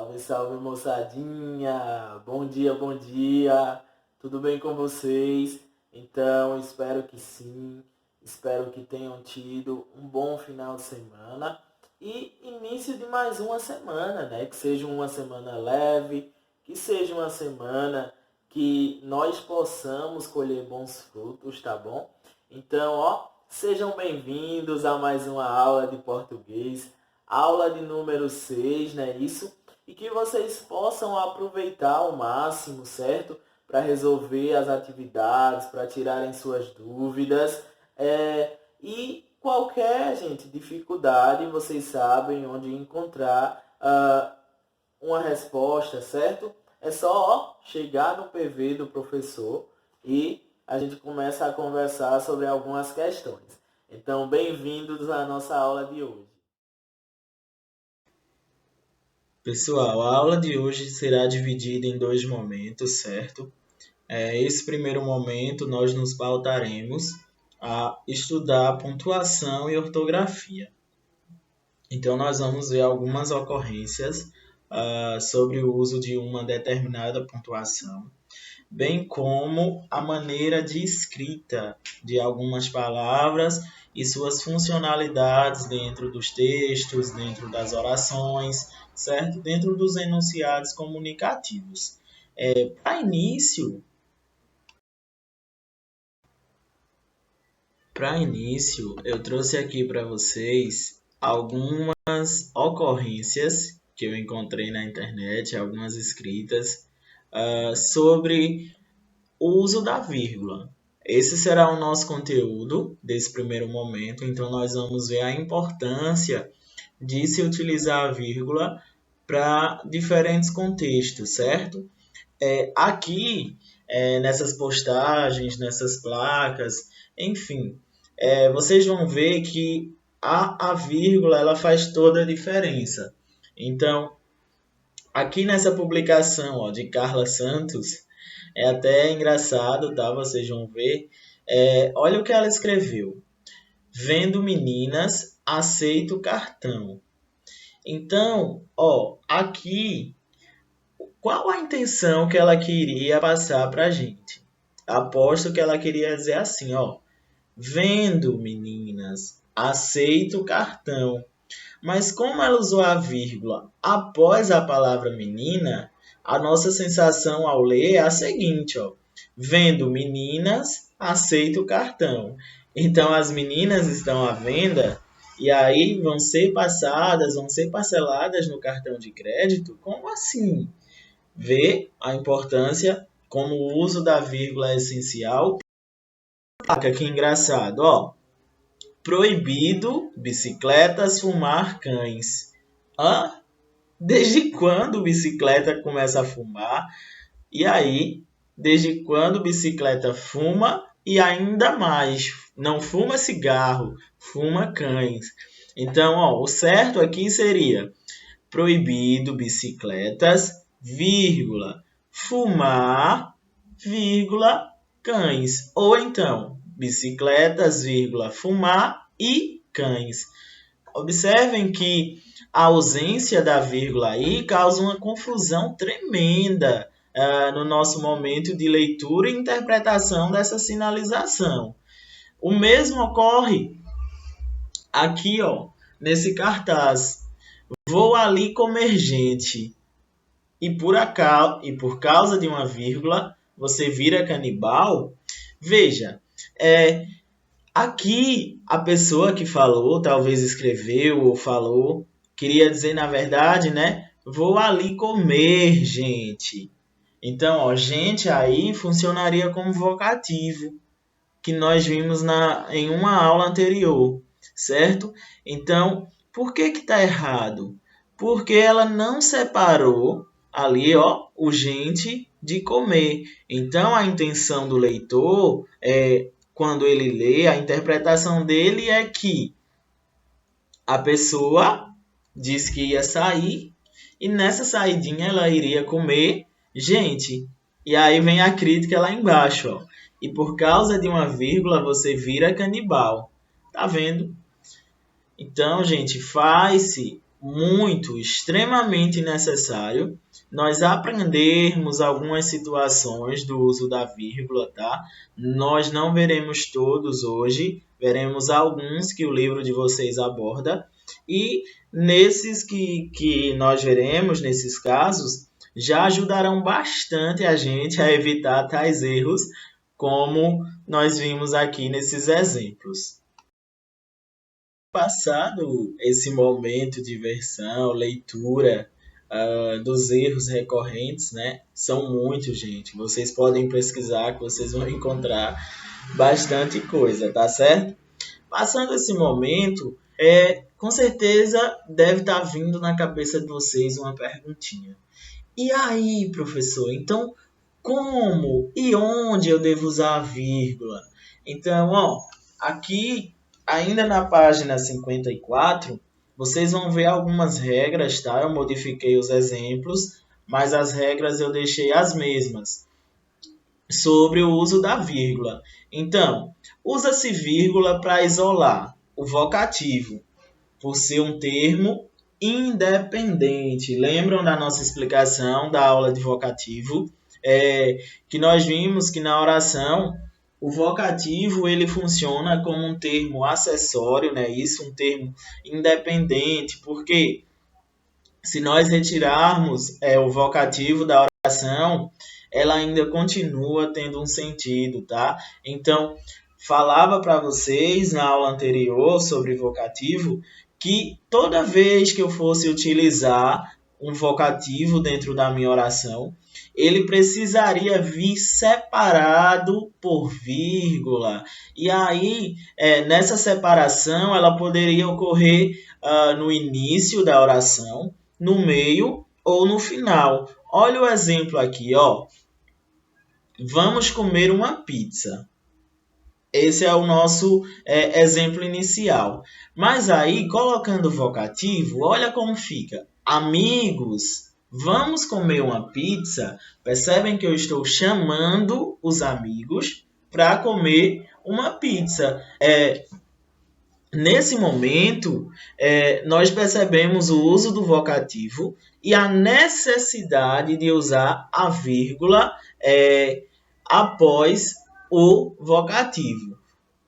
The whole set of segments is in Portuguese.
Salve, salve moçadinha! Bom dia, bom dia! Tudo bem com vocês? Então, espero que sim, espero que tenham tido um bom final de semana e início de mais uma semana, né? Que seja uma semana leve, que seja uma semana que nós possamos colher bons frutos, tá bom? Então, sejam bem-vindos a mais uma aula de português, aula de número 6, não é isso? E que vocês possam aproveitar ao máximo, certo? Para resolver as atividades, para tirarem suas dúvidas. E qualquer, gente, dificuldade, vocês sabem onde encontrar uma resposta, certo? É só chegar no PV do professor e a gente começa a conversar sobre algumas questões. Então, bem-vindos à nossa aula de hoje. Pessoal, a aula de hoje será dividida em dois momentos, certo? Esse primeiro momento nós nos pautaremos a estudar pontuação e ortografia. Então, nós vamos ver algumas ocorrências sobre o uso de uma determinada pontuação, bem como a maneira de escrita de algumas palavras e suas funcionalidades dentro dos textos, dentro das orações, certo? Dentro dos enunciados comunicativos. Para início, eu trouxe aqui para vocês algumas ocorrências que eu encontrei na internet, algumas escritas, sobre o uso da vírgula. Esse será o nosso conteúdo desse primeiro momento, então nós vamos ver a importância de se utilizar a vírgula para diferentes contextos, certo? Aqui, nessas postagens, nessas placas, enfim, vocês vão ver que a vírgula ela faz toda a diferença. Então, aqui nessa publicação de Carla Santos, é até engraçado, tá? Vocês vão ver. Olha o que ela escreveu. Vendo meninas, aceito cartão. Então, aqui, qual a intenção que ela queria passar para a gente? Aposto que ela queria dizer assim, vendo meninas, aceito cartão. Mas como ela usou a vírgula após a palavra menina, a nossa sensação ao ler é a seguinte, vendo meninas, aceito o cartão. Então as meninas estão à venda e aí vão ser passadas, vão ser parceladas no cartão de crédito? Como assim? Vê a importância como o uso da vírgula é essencial. Que engraçado, proibido bicicletas fumar cães. Desde quando bicicleta começa a fumar? E aí, desde quando bicicleta fuma e ainda mais, não fuma cigarro, fuma cães. Então, o certo aqui seria proibido bicicletas, vírgula, fumar, vírgula, cães. Ou então, bicicletas, vírgula, fumar e cães. Observem que a ausência da vírgula aí causa uma confusão tremenda no nosso momento de leitura e interpretação dessa sinalização. O mesmo ocorre aqui, nesse cartaz. Vou ali comer gente. E por causa de uma vírgula, você vira canibal? Veja, aqui a pessoa que falou, talvez escreveu ou falou, queria dizer na verdade, né? Vou ali comer gente. Então, gente aí funcionaria como vocativo, que nós vimos em uma aula anterior, certo? Então, por que está errado? Porque ela não separou ali, o gente de comer. Então, a intenção do leitor quando ele lê, a interpretação dele é que a pessoa diz que ia sair e nessa saidinha ela iria comer gente. E aí vem a crítica lá embaixo, E por causa de uma vírgula você vira canibal. Tá vendo? Então, gente, faz-se muito, extremamente necessário nós aprendermos algumas situações do uso da vírgula, tá? Nós não veremos todos hoje, veremos alguns que o livro de vocês aborda, e nesses que nós veremos, nesses casos, já ajudarão bastante a gente a evitar tais erros, como nós vimos aqui nesses exemplos. Passado esse momento de versão, leitura dos erros recorrentes, né? São muitos, gente. Vocês podem pesquisar que vocês vão encontrar bastante coisa, tá certo? Passando esse momento, com certeza deve estar vindo na cabeça de vocês uma perguntinha. E aí, professor, então como e onde eu devo usar a vírgula? Então, aqui, ainda na página 54, vocês vão ver algumas regras, tá? Eu modifiquei os exemplos, mas as regras eu deixei as mesmas sobre o uso da vírgula. Então, usa-se vírgula para isolar o vocativo, por ser um termo independente. Lembram da nossa explicação da aula de vocativo? Que nós vimos que na oração o vocativo ele funciona como um termo acessório, né? Isso, um termo independente, porque se nós retirarmos o vocativo da oração, ela ainda continua tendo um sentido, tá? Então, falava para vocês na aula anterior sobre vocativo que toda vez que eu fosse utilizar um vocativo dentro da minha oração, ele precisaria vir separado por vírgula. E aí, nessa separação, ela poderia ocorrer no início da oração, no meio ou no final. Olha o exemplo aqui, ó. Vamos comer uma pizza. Esse é o nosso exemplo inicial. Mas aí, colocando o vocativo, olha como fica. Amigos, vamos comer uma pizza? Percebem que eu estou chamando os amigos para comer uma pizza. Nesse momento, nós percebemos o uso do vocativo e a necessidade de usar a vírgula após o vocativo.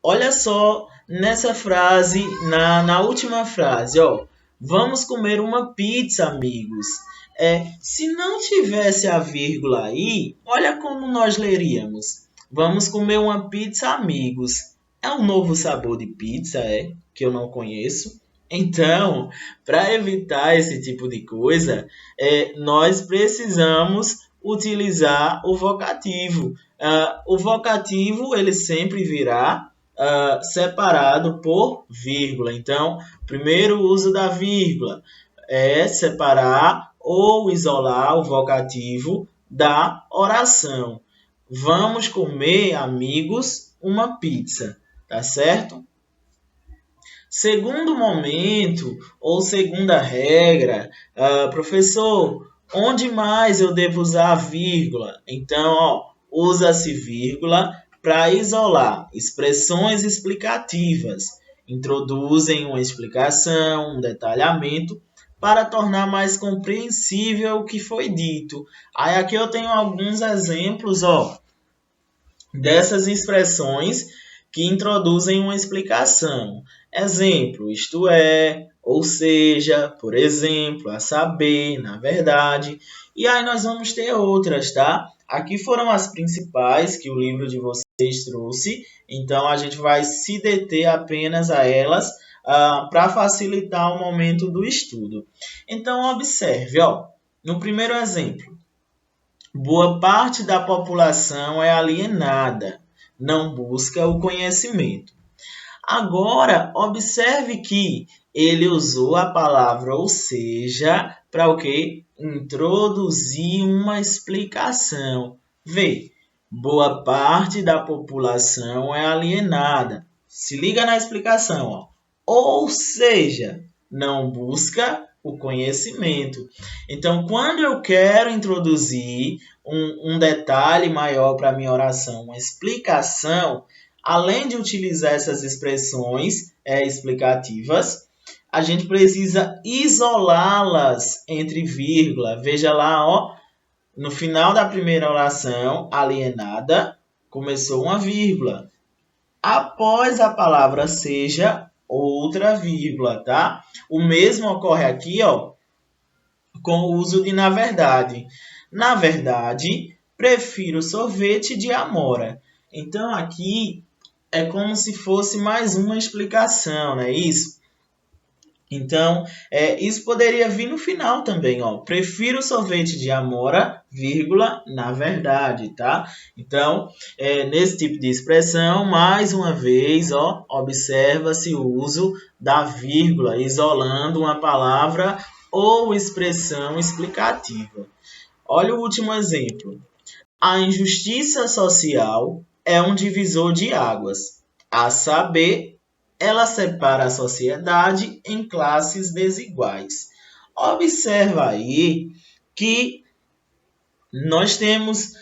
Olha só nessa frase, na última frase, ó. Vamos comer uma pizza, amigos. Se não tivesse a vírgula aí, olha como nós leríamos. Vamos comer uma pizza, amigos. É um novo sabor de pizza, que eu não conheço. Então, para evitar esse tipo de coisa, nós precisamos utilizar o vocativo. O vocativo ele sempre virá separado por vírgula. Então, primeiro uso da vírgula é separar ou isolar o vocativo da oração. Vamos comer, amigos, uma pizza, tá certo? Segundo momento, ou segunda regra, professor, onde mais eu devo usar a vírgula? Então, usa-se vírgula para isolar expressões explicativas. Introduzem uma explicação, um detalhamento, para tornar mais compreensível o que foi dito. Aí aqui eu tenho alguns exemplos, dessas expressões que introduzem uma explicação. Exemplo, isto é, ou seja, por exemplo, a saber, na verdade. E aí nós vamos ter outras, tá? Aqui foram as principais que o livro de vocês trouxe, então a gente vai se deter apenas a elas para facilitar o momento do estudo. Então, observe, no primeiro exemplo, boa parte da população é alienada, não busca o conhecimento. Agora, observe que ele usou a palavra ou seja para o quê? Introduzir uma explicação. Vê, boa parte da população é alienada. Se liga na explicação, Ou seja, não busca o conhecimento. Então, quando eu quero introduzir um detalhe maior para a minha oração, uma explicação, além de utilizar essas expressões explicativas, a gente precisa isolá-las entre vírgula. Veja lá, ó, no final da primeira oração, alienada, começou uma vírgula. Após a palavra seja, outra vírgula, tá? O mesmo ocorre aqui, ó, com o uso de na verdade. Na verdade, prefiro sorvete de amora. Então, aqui é como se fosse mais uma explicação, não é isso? Então, isso poderia vir no final também, ó. Prefiro sorvete de amora, vírgula, na verdade, tá? Então, nesse tipo de expressão, mais uma vez, ó, observa-se o uso da vírgula, isolando uma palavra ou expressão explicativa. Olha o último exemplo. A injustiça social é um divisor de águas. A saber, ela separa a sociedade em classes desiguais. Observa aí que nós temos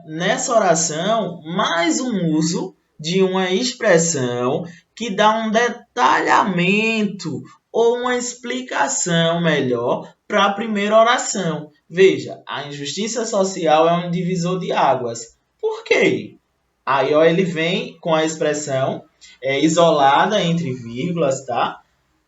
nessa oração mais um uso de uma expressão que dá um detalhamento ou uma explicação melhor para a primeira oração. Veja, a injustiça social é um divisor de águas. Por quê? Aí ó, ele vem com a expressão isolada entre vírgulas, tá?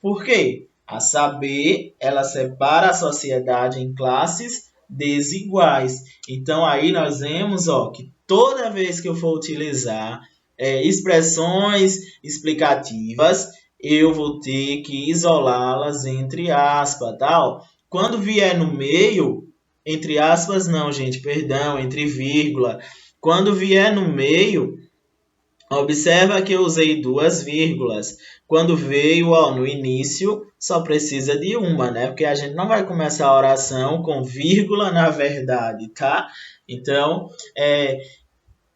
Por quê? A saber, ela separa a sociedade em classes desiguais. Então, aí nós vemos ó, que toda vez que eu for utilizar expressões explicativas, eu vou ter que isolá-las entre aspas, tá? Quando vier no meio, entre aspas não, gente, perdão, entre vírgula. Quando vier no meio, observa que eu usei duas vírgulas. Quando veio ó, no início, só precisa de uma, né? Porque a gente não vai começar a oração com vírgula na verdade, tá? Então,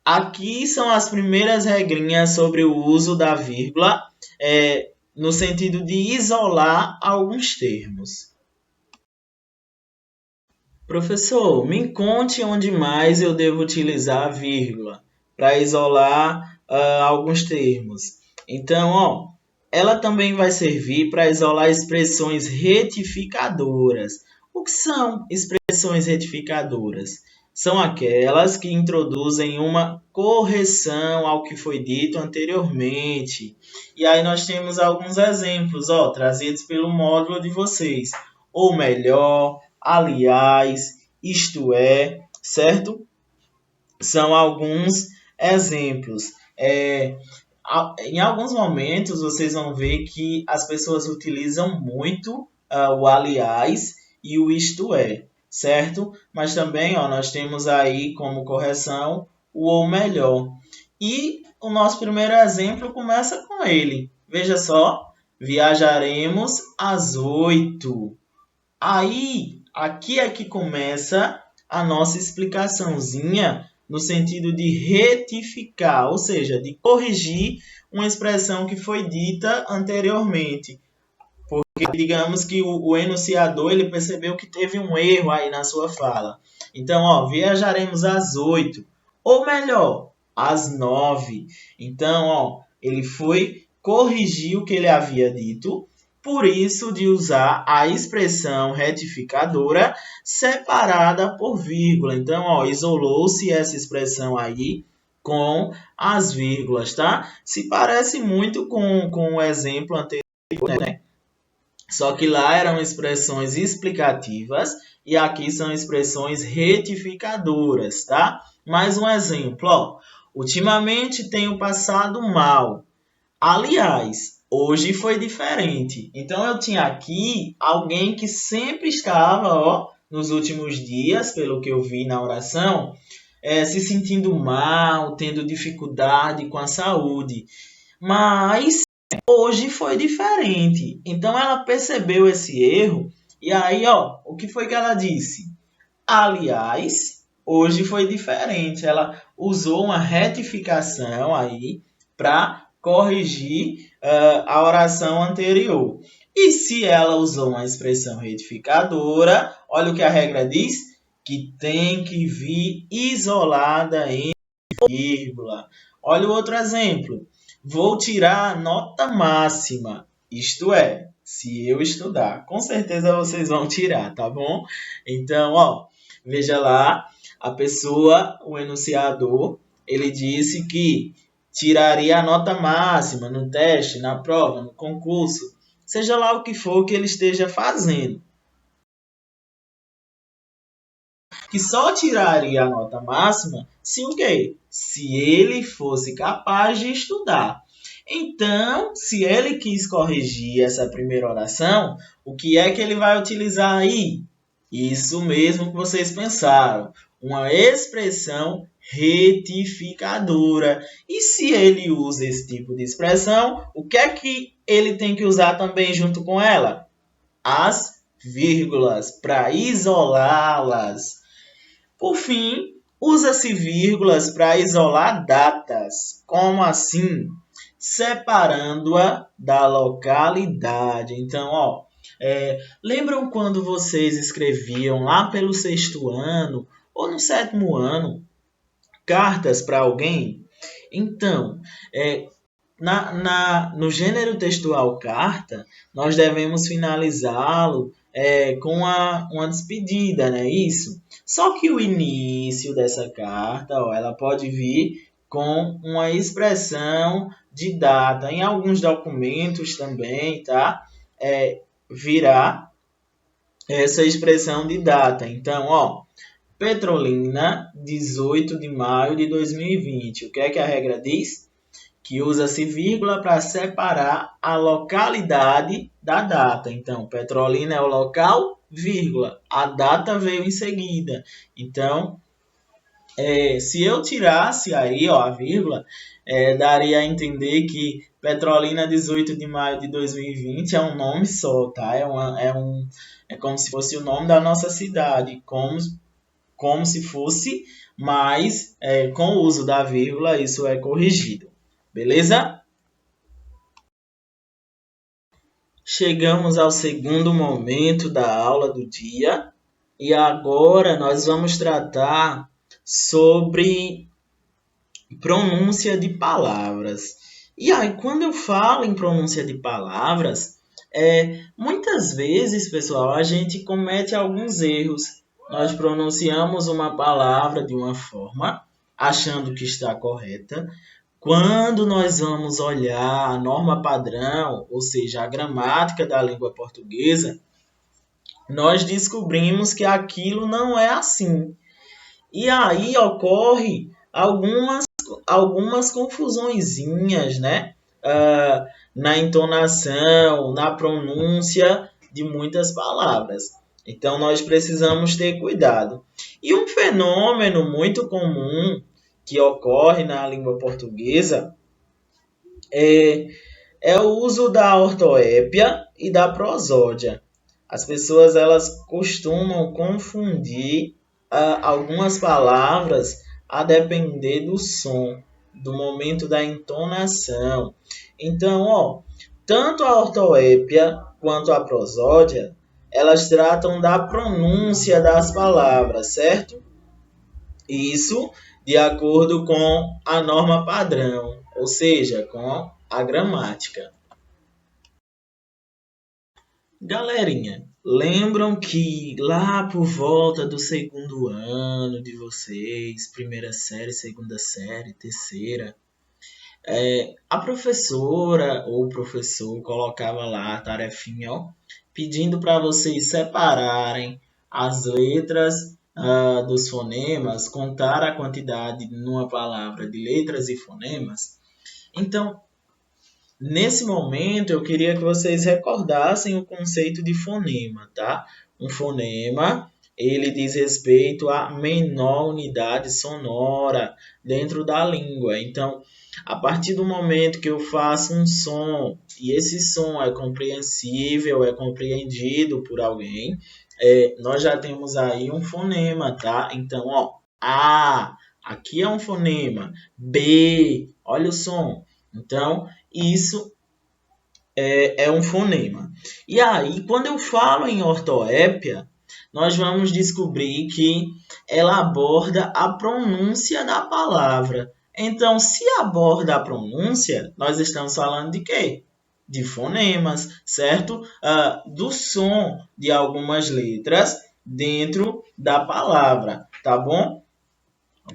aqui são as primeiras regrinhas sobre o uso da vírgula, no sentido de isolar alguns termos. Professor, me conte onde mais eu devo utilizar a vírgula para isolar alguns termos. Então, ó, ela também vai servir para isolar expressões retificadoras. O que são expressões retificadoras? São aquelas que introduzem uma correção ao que foi dito anteriormente. E aí nós temos alguns exemplos, ó, trazidos pelo módulo de vocês. Ou melhor, aliás, isto é, certo? São alguns exemplos. Em alguns momentos, vocês vão ver que as pessoas utilizam muito o aliás e o isto é, certo? Mas também ó, nós temos aí como correção o ou melhor. E o nosso primeiro exemplo começa com ele. Veja só, viajaremos às 8. Aí, aqui é que começa a nossa explicaçãozinha no sentido de retificar, ou seja, de corrigir uma expressão que foi dita anteriormente. Porque digamos que o enunciador ele percebeu que teve um erro aí na sua fala. Então, ó, viajaremos às 8, ou melhor, às 9. Então, ó, ele foi corrigir o que ele havia dito, por isso de usar a expressão retificadora separada por vírgula. Então, ó, isolou-se essa expressão aí com as vírgulas, tá? Se parece muito com o exemplo anterior, né? Só que lá eram expressões explicativas e aqui são expressões retificadoras, tá? Mais um exemplo, ó. Ultimamente tenho passado mal. Aliás, hoje foi diferente. Então, eu tinha aqui alguém que sempre estava, ó, nos últimos dias, pelo que eu vi na oração, se sentindo mal, tendo dificuldade com a saúde. Mas hoje foi diferente. Então, ela percebeu esse erro e aí, ó, o que foi que ela disse? Aliás, hoje foi diferente. Ela usou uma retificação aí para corrigir a oração anterior. E se ela usou uma expressão retificadora, olha o que a regra diz, que tem que vir isolada em vírgula. Olha o outro exemplo. Vou tirar a nota máxima, isto é, Se eu estudar. Com certeza vocês vão tirar, tá bom? Então, ó, veja lá, a pessoa, o enunciador, ele disse que tiraria a nota máxima no teste, na prova, no concurso, seja lá o que for que ele esteja fazendo. Que só tiraria a nota máxima se o quê? Se ele fosse capaz de estudar. Então, se ele quis corrigir essa primeira oração, o que é que ele vai utilizar aí? Isso mesmo que vocês pensaram, uma expressão retificadora. E se ele usa esse tipo de expressão, o que é que ele tem que usar também junto com ela? As vírgulas, para isolá-las. Por fim, usa-se vírgulas para isolar datas. Como assim? Separando-a da localidade. Então, ó, lembram quando vocês escreviam lá pelo 6º ano ou no 7º ano cartas para alguém? Então, no gênero textual carta, nós devemos finalizá-lo com uma despedida, né? Isso. Só que o início dessa carta, ó, ela pode vir com uma expressão de data. Em alguns documentos também, tá? Virá essa expressão de data. Então, ó, Petrolina, 18 de maio de 2020. O que é que a regra diz? Que usa-se vírgula para separar a localidade da data. Então, Petrolina é o local, vírgula. A data veio em seguida. Então, se eu tirasse aí, ó, a vírgula, daria a entender que Petrolina 18 de maio de 2020 é um nome só, tá? É como se fosse o nome da nossa cidade, como se fosse, mas com o uso da vírgula isso é corrigido. Beleza? Chegamos ao segundo momento da aula do dia e agora nós vamos tratar sobre pronúncia de palavras. E aí, quando eu falo em pronúncia de palavras, muitas vezes, pessoal, a gente comete alguns erros. Nós pronunciamos uma palavra de uma forma, achando que está correta. Quando nós vamos olhar a norma padrão, ou seja, a gramática da língua portuguesa, nós descobrimos que aquilo não é assim. E aí ocorre algumas confusõezinhas, né? Na entonação, na pronúncia de muitas palavras. Então, nós precisamos ter cuidado. E um fenômeno muito comum que ocorre na língua portuguesa é o uso da ortoépia e da prosódia. As pessoas elas costumam confundir algumas palavras a depender do som, do momento da entonação. Então, ó, tanto a ortoépia quanto a prosódia, elas tratam da pronúncia das palavras, certo? Isso de acordo com a norma padrão, ou seja, com a gramática. Galerinha, lembram que lá por volta do 2º ano de vocês, primeira série, segunda série, terceira, a professora ou o professor colocava lá a tarefinha, ó, pedindo para vocês separarem as letras dos fonemas, contar a quantidade numa palavra de letras e fonemas. Então, nesse momento, eu queria que vocês recordassem o conceito de fonema, tá? Um fonema, ele diz respeito à menor unidade sonora dentro da língua. Então, a partir do momento que eu faço um som e esse som é compreensível, é compreendido por alguém, nós já temos aí um fonema, tá? Então, ó, A, aqui é um fonema. B, olha o som. Então, isso é um fonema. E aí, quando eu falo em ortoépia, nós vamos descobrir que ela aborda a pronúncia da palavra. Então, se aborda a pronúncia, nós estamos falando de quê? de fonemas, certo? Do som de algumas letras dentro da palavra, tá bom?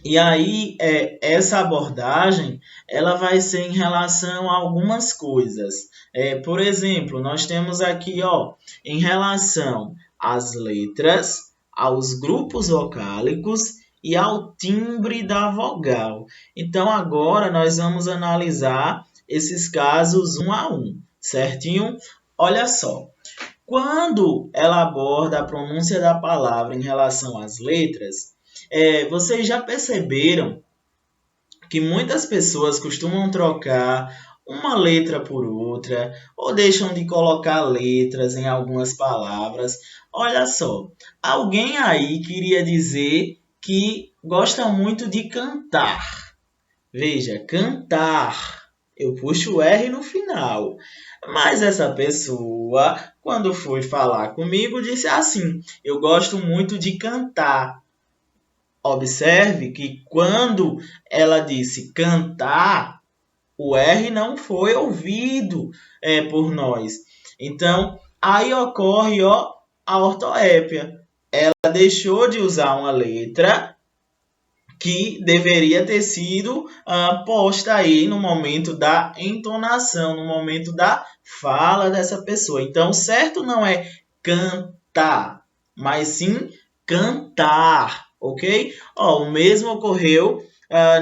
E aí, essa abordagem, ela vai ser em relação a algumas coisas. Por exemplo, nós temos aqui, ó, em relação às letras, aos grupos vocálicos e ao timbre da vogal. Então, agora nós vamos analisar esses casos um a um, certinho? Olha só, quando ela aborda a pronúncia da palavra em relação às letras, vocês já perceberam que muitas pessoas costumam trocar uma letra por outra ou deixam de colocar letras em algumas palavras? Olha só, alguém aí queria dizer que gosta muito de cantar. Veja, cantar. Eu puxo o R no final. Mas essa pessoa, quando foi falar comigo, disse assim: eu gosto muito de cantar. Observe que quando ela disse cantar, o R não foi ouvido por nós. Então, aí ocorre a ortoépia. Ela deixou de usar uma letra que deveria ter sido posta aí no momento da entonação, no momento da fala dessa pessoa. Então, certo não é cantar, mas sim cantar, ok? O mesmo ocorreu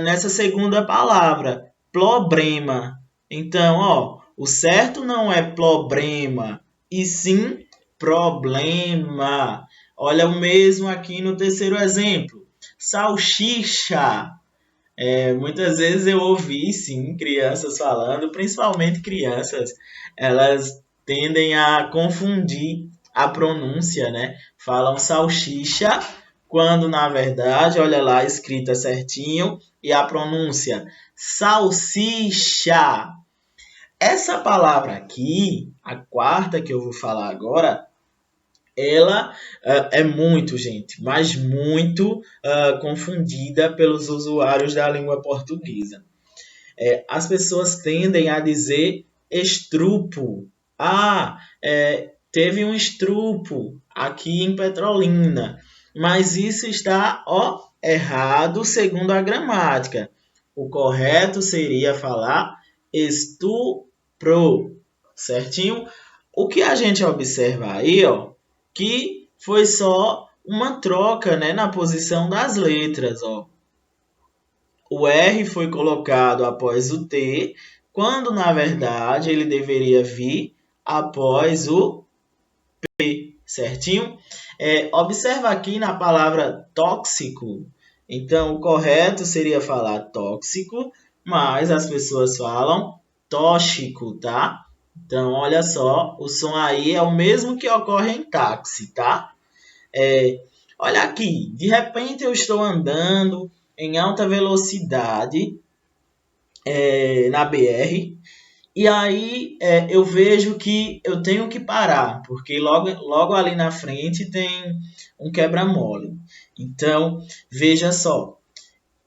nessa segunda palavra, problema. Então, o certo não é problema, e sim problema. Olha o mesmo aqui no terceiro exemplo. Salsicha. Muitas vezes eu ouvi, sim, crianças falando, principalmente crianças, elas tendem a confundir a pronúncia, né? Falam salsicha, quando na verdade, olha lá, escrita certinho, e a pronúncia salsicha. Essa palavra aqui, a quarta que eu vou falar agora, ela é muito, gente, mas muito confundida pelos usuários da língua portuguesa. As pessoas tendem a dizer estrupo. Teve um estrupo aqui em Petrolina, mas isso está errado segundo a gramática. O correto seria falar estupro, certinho? O que a gente observa aí, que foi só uma troca, né, na posição das letras. O R foi colocado após o T, quando na verdade ele deveria vir após o P, certinho? Observa aqui na palavra tóxico. Então, o correto seria falar tóxico, mas as pessoas falam tóxico, tá? Então, olha só, o som aí é o mesmo que ocorre em táxi, tá? Olha aqui, de repente eu estou andando em alta velocidade na BR e aí eu vejo que eu tenho que parar, porque logo ali na frente tem um quebra-mola. Então, veja só,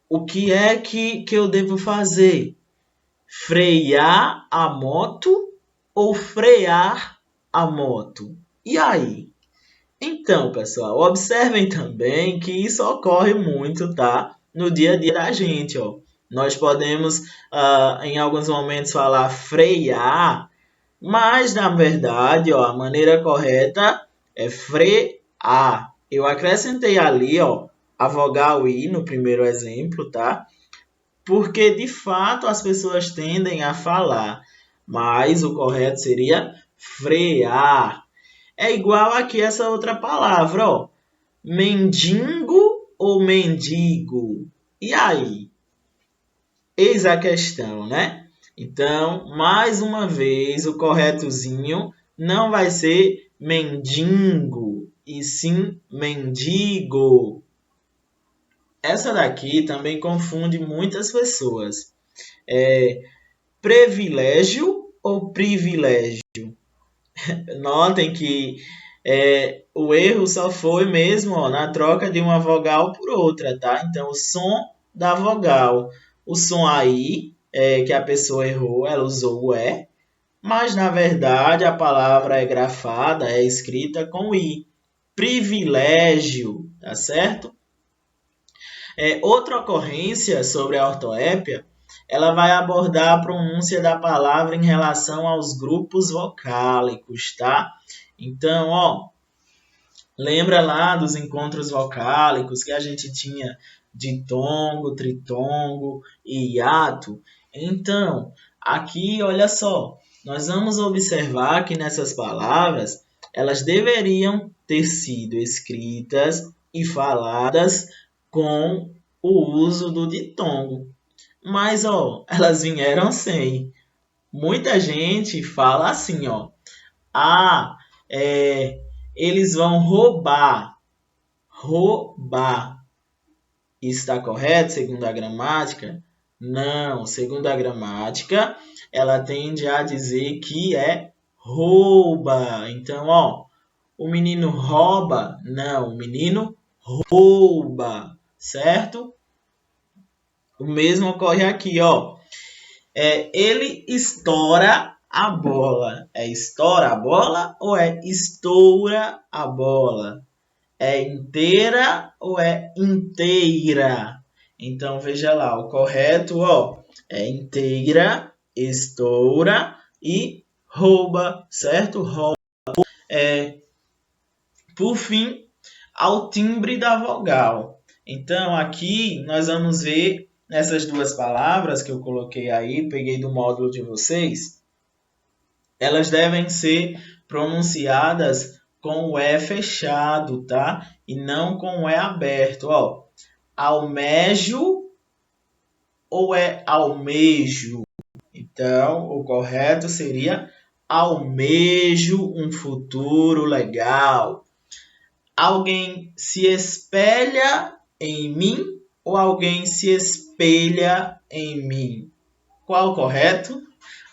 o que é que eu devo fazer? Frear a moto ou frear a moto? E aí? Então, pessoal, observem também que isso ocorre muito, tá? No dia a dia da gente, Nós podemos, em alguns momentos, falar frear, mas, na verdade, a maneira correta é frear. Eu acrescentei ali, a vogal I no primeiro exemplo, tá? Porque, de fato, as pessoas tendem a falar, mas o correto seria frear. É igual aqui essa outra palavra, mendigo ou mendigo? E aí? Eis a questão, né? Então, mais uma vez, o corretozinho não vai ser mendigo, e sim mendigo. Essa daqui também confunde muitas pessoas. Privilégio ou privilégio? Notem que o erro só foi mesmo na troca de uma vogal por outra, tá? Então, o som da vogal. O som aí, que a pessoa errou, ela usou o E, mas na verdade a palavra é grafada, é escrita com I. Privilégio, tá certo? Outra ocorrência sobre a ortoépia, ela vai abordar a pronúncia da palavra em relação aos grupos vocálicos, tá? Então, lembra lá dos encontros vocálicos que a gente tinha ditongo, tritongo e hiato? Então, aqui, olha só, nós vamos observar que nessas palavras, elas deveriam ter sido escritas e faladas com o uso do ditongo. Mas, elas vieram sem. Muita gente fala assim, eles vão roubar. Roubar. Está correto segundo a gramática? Não, segundo a gramática, ela tende a dizer que é rouba. Então, o menino rouba? Não, o menino rouba, certo? O mesmo ocorre aqui, ele estoura a bola. É estoura a bola ou é estoura a bola? É inteira ou é inteira? Então, veja lá, o correto, é inteira, estoura e rouba, certo? Rouba. Por fim, ao timbre da vogal. Então, aqui nós vamos ver nessas duas palavras que eu coloquei aí, peguei do módulo de vocês, elas devem ser pronunciadas com o E fechado, tá? E não com o E aberto, Almejo ou é almejo? Então, o correto seria almejo um futuro legal. Alguém se espelha em mim ou alguém se espelha em mim? Qual o correto?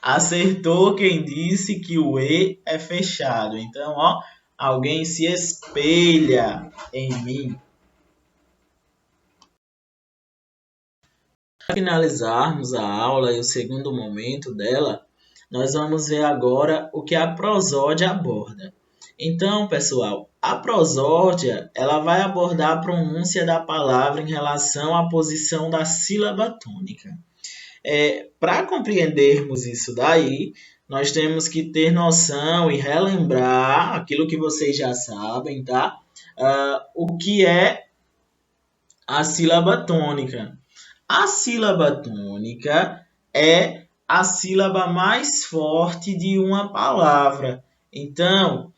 Acertou quem disse que o E é fechado. Então, alguém se espelha em mim. Para finalizarmos a aula e o segundo momento dela, nós vamos ver agora o que a prosódia aborda. Então, pessoal, a prosódia ela vai abordar a pronúncia da palavra em relação à posição da sílaba tônica. Para compreendermos isso daí, nós temos que ter noção e relembrar aquilo que vocês já sabem, tá? O que é a sílaba tônica. A sílaba tônica é a sílaba mais forte de uma palavra. Então,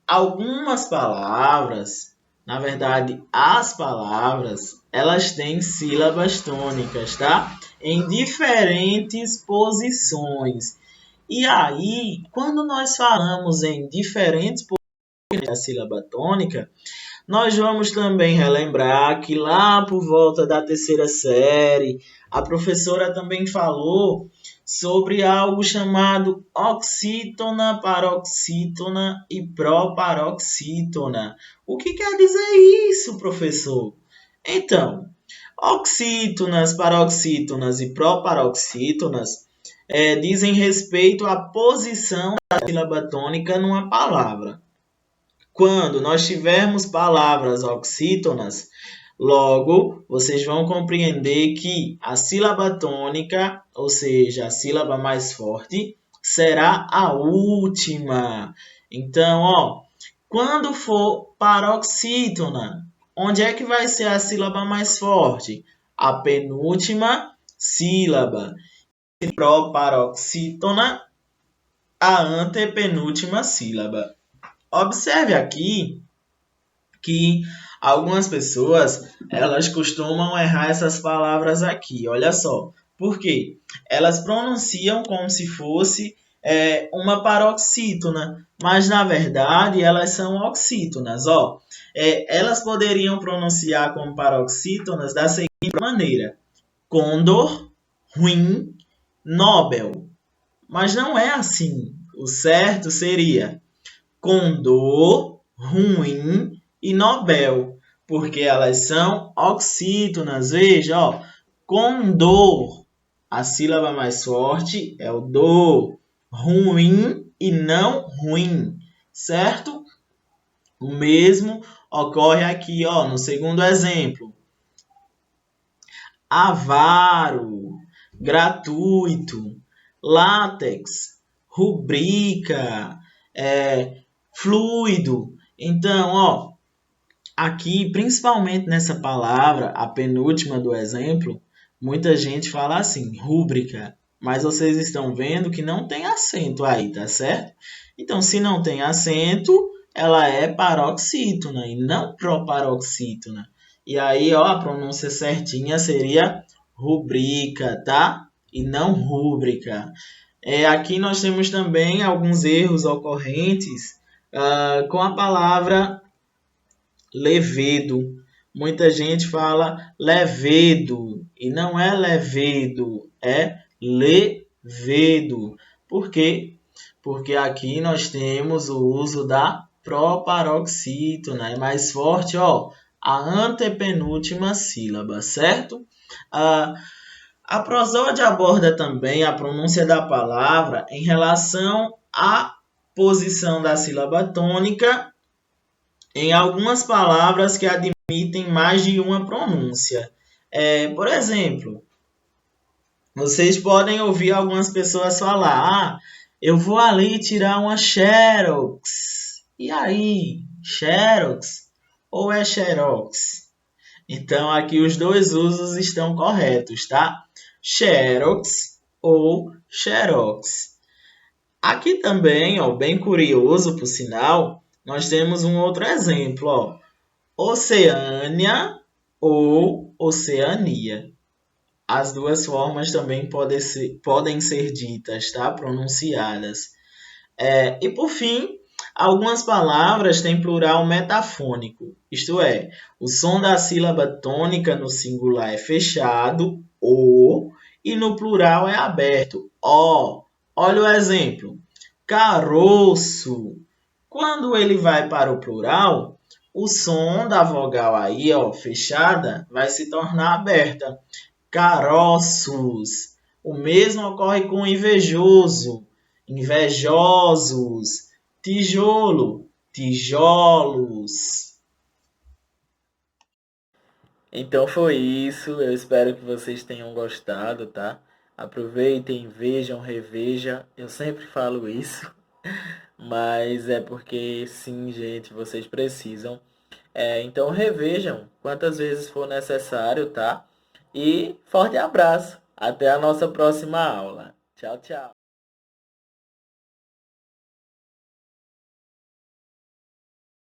algumas palavras, na verdade, as palavras, elas têm sílabas tônicas, tá? Em diferentes posições. E aí, quando nós falamos em diferentes posições da sílaba tônica, nós vamos também relembrar que lá por volta da terceira série, a professora também falou sobre algo chamado oxítona, paroxítona e proparoxítona. O que quer dizer isso, professor? Então, oxítonas, paroxítonas e proparoxítonas dizem respeito à posição da sílaba tônica numa palavra. Quando nós tivermos palavras oxítonas, logo vocês vão compreender que a sílaba tônica, ou seja, a sílaba mais forte, será a última. Então, quando for paroxítona, onde é que vai ser a sílaba mais forte? A penúltima sílaba. E proparoxítona, a antepenúltima sílaba. Observe aqui que algumas pessoas, elas costumam errar essas palavras aqui, olha só. Por quê? Elas pronunciam como se fosse uma paroxítona, mas na verdade elas são oxítonas. Elas poderiam pronunciar como paroxítonas da seguinte maneira: Condor, ruim, Nobel. Mas não é assim. O certo seria Condor, ruim e Nobel, porque elas são oxítonas. Veja, Condor, a sílaba mais forte é o do. ruim e não ruim, certo? O mesmo ocorre aqui, ó, no segundo exemplo. Avaro, gratuito, látex, rubrica, fluido. Então, ó, aqui, principalmente nessa palavra, a penúltima do exemplo, muita gente fala assim, rúbrica, mas vocês estão vendo que não tem acento aí, tá certo? Então, se não tem acento, ela é paroxítona e não proparoxítona. E aí, ó, a pronúncia certinha seria rubrica, tá? E não rúbrica. Aqui nós temos também alguns erros ocorrentes com a palavra levedo. Muita gente fala levedo e não é levedo, é levedo. Por quê? Porque aqui nós temos o uso da proparoxítona, é mais forte, ó, a antepenúltima sílaba, certo? A prosódia aborda também a pronúncia da palavra em relação à posição da sílaba tônica em algumas palavras que admitem mais de uma pronúncia. Por exemplo, vocês podem ouvir algumas pessoas falar: eu vou ali tirar uma xerox. E aí, xerox ou é xerox? Então, aqui os dois usos estão corretos, tá? Xerox ou xerox. Aqui também, ó, bem curioso, por sinal, nós temos um outro exemplo, ó. Oceânia ou Oceania. As duas formas também podem ser ditas, tá? Pronunciadas. E por fim, algumas palavras têm plural metafônico, isto é, o som da sílaba tônica no singular é fechado, o, e no plural é aberto, ó. Olha o exemplo. Caroço. Quando ele vai para o plural, o som da vogal aí, ó, fechada, vai se tornar aberta. Caroços. O mesmo ocorre com invejoso, invejosos, tijolo, tijolos. Então foi isso, eu espero que vocês tenham gostado, tá? Aproveitem, vejam, reveja. Eu sempre falo isso, mas é porque sim, gente, vocês precisam. Então revejam quantas vezes for necessário, tá? E forte abraço. Até a nossa próxima aula. Tchau, tchau.